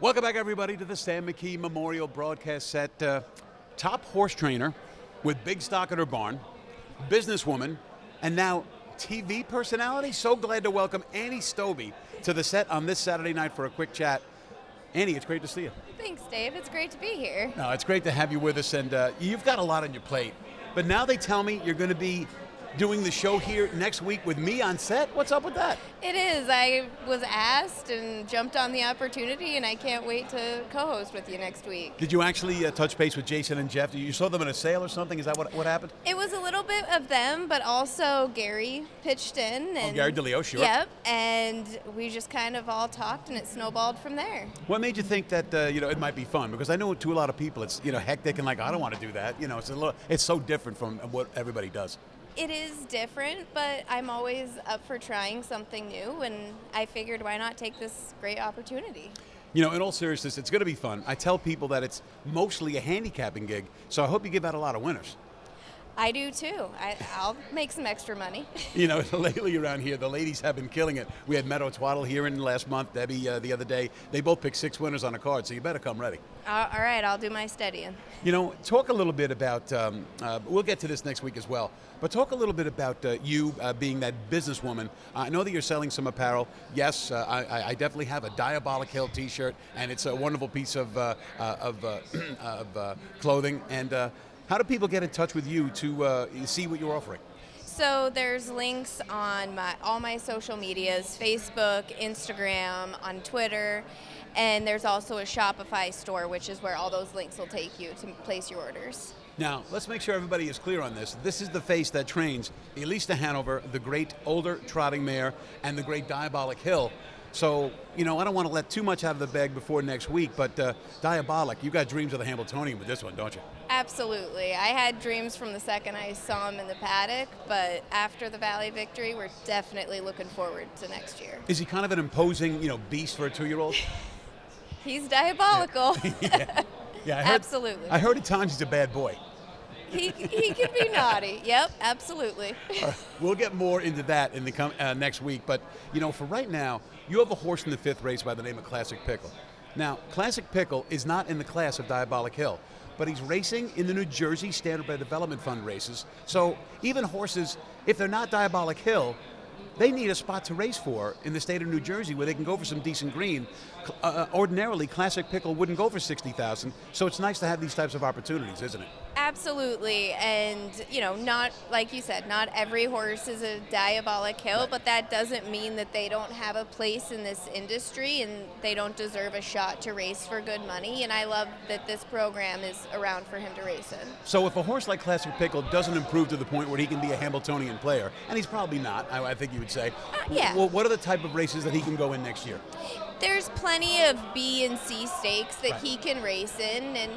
Welcome back, everybody, to the Sam McKee Memorial Broadcast Set. Top horse trainer with big stock at her barn, businesswoman, and now TV personality. So glad to welcome Annie Stoebe to the set on this Saturday night for a quick chat. Annie, it's great to see you. Thanks, Dave. It's great to be here. No, it's great to have you with us, and you've got a lot on your plate. But now they tell me you're going to be doing the show here next week with me on set. What's up with that? It is. I was asked and jumped on the opportunity, and I can't wait to co-host with you next week. Did you actually touch base with Jason and Jeff? You saw them in a sale or something? Is that what happened? It was a little bit of them, but also Gary pitched in. And, Gary DeLeo, sure. Yep, and we just kind of all talked, and it snowballed from there. What made you think that it might be fun? Because I know to a lot of people it's hectic and like I don't want to do that. It's so different from what everybody does. It is different, but I'm always up for trying something new, and I figured why not take this great opportunity. In all seriousness, it's going to be fun. I tell people that it's mostly a handicapping gig, so I hope you give out a lot of winners. I do too. I'll make some extra money. Lately around here, the ladies have been killing it. We had Meadow Twaddle here in last month, Debbie the other day. They both picked 6 winners on a card, so you better come ready. All right, I'll do my studying. Talk a little bit about, we'll get to this next week as well, but talk a little bit about you being that businesswoman. I know that you're selling some apparel. Yes, I definitely have a Diabolic Hill t-shirt, and it's a wonderful piece of clothing. And how do people get in touch with you to see what you're offering? So there's links on all my social medias, Facebook, Instagram, on Twitter, and there's also a Shopify store, which is where all those links will take you to place your orders. Now, let's make sure everybody is clear on this. This is the face that trains Elisa Hanover, the great older trotting mare, and the great Diabolic Hill. So, I don't want to let too much out of the bag before next week, but Diabolic, you got dreams of the Hamiltonian with this one, don't you? Absolutely. I had dreams from the second I saw him in the paddock, but after the Valley victory, we're definitely looking forward to next year. Is he kind of an imposing, beast for a 2-year-old? He's diabolical. Yeah, Absolutely. I heard at times he's a bad boy. He can be naughty. Yep, absolutely. We'll get more into that in the next week. But, for right now, you have a horse in the 5th race by the name of Classic Pickle. Now, Classic Pickle is not in the class of Diabolic Hill, but he's racing in the New Jersey Standardbred Development Fund races. So even horses, if they're not Diabolic Hill, they need a spot to race for in the state of New Jersey where they can go for some decent green. Ordinarily, Classic Pickle wouldn't go for $60,000, so it's nice to have these types of opportunities, isn't it? Absolutely, and not like you said, not every horse is a Diabolic Hill, Right. but that doesn't mean that they don't have a place in this industry and they don't deserve a shot to race for good money. And I love that this program is around for him to race in. So if a horse like Classic Pickle doesn't improve to the point where he can be a Hamiltonian player, and he's probably not, I think you would say, yeah. Well, what are the type of races that he can go in next year? There's plenty of B and C stakes that Right. he can race in, and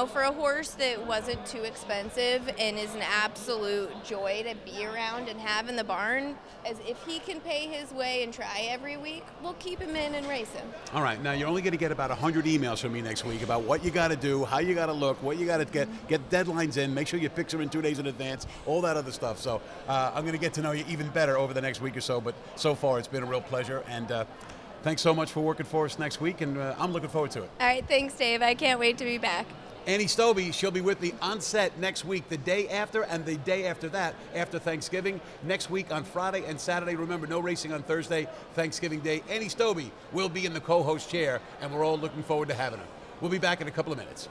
for a horse that wasn't too expensive and is an absolute joy to be around and have in the barn, as if he can pay his way and try every week, we'll keep him in and race him. All right, now you're only going to get about 100 emails from me next week about what you got to do, how you got to look, what you got to get deadlines in, make sure you fix them in 2 days in advance, all that other stuff. So I'm going to get to know you even better over the next week or so, but so far it's been a real pleasure, and thanks so much for working for us next week, and I'm looking forward to it. All right, thanks, Dave. I can't wait to be back. Annie Stoebe, she'll be with me on set next week, the day after and the day after that, after Thanksgiving. Next week on Friday and Saturday. Remember, no racing on Thursday, Thanksgiving Day. Annie Stoebe will be in the co-host chair, and we're all looking forward to having her. We'll be back in a couple of minutes.